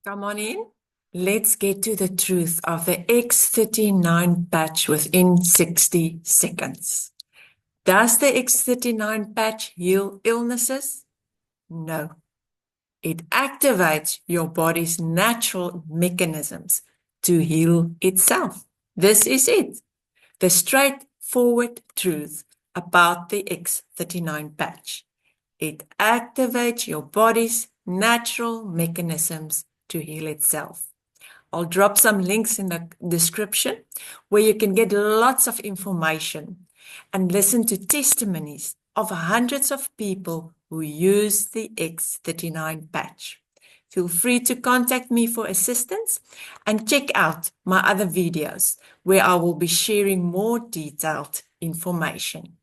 Come on in. Let's get to the truth of the X39 patch within 60 seconds. Does the X39 patch heal illnesses? No. It activates your body's natural mechanisms to heal itself. This is it. The straightforward truth about the X39 patch. It activates your body's natural mechanisms to heal itself. I'll drop some links in the description where you can get lots of information and listen to testimonies of hundreds of people who use the X39 patch. Feel free to contact me for assistance and check out my other videos where I will be sharing more detailed information.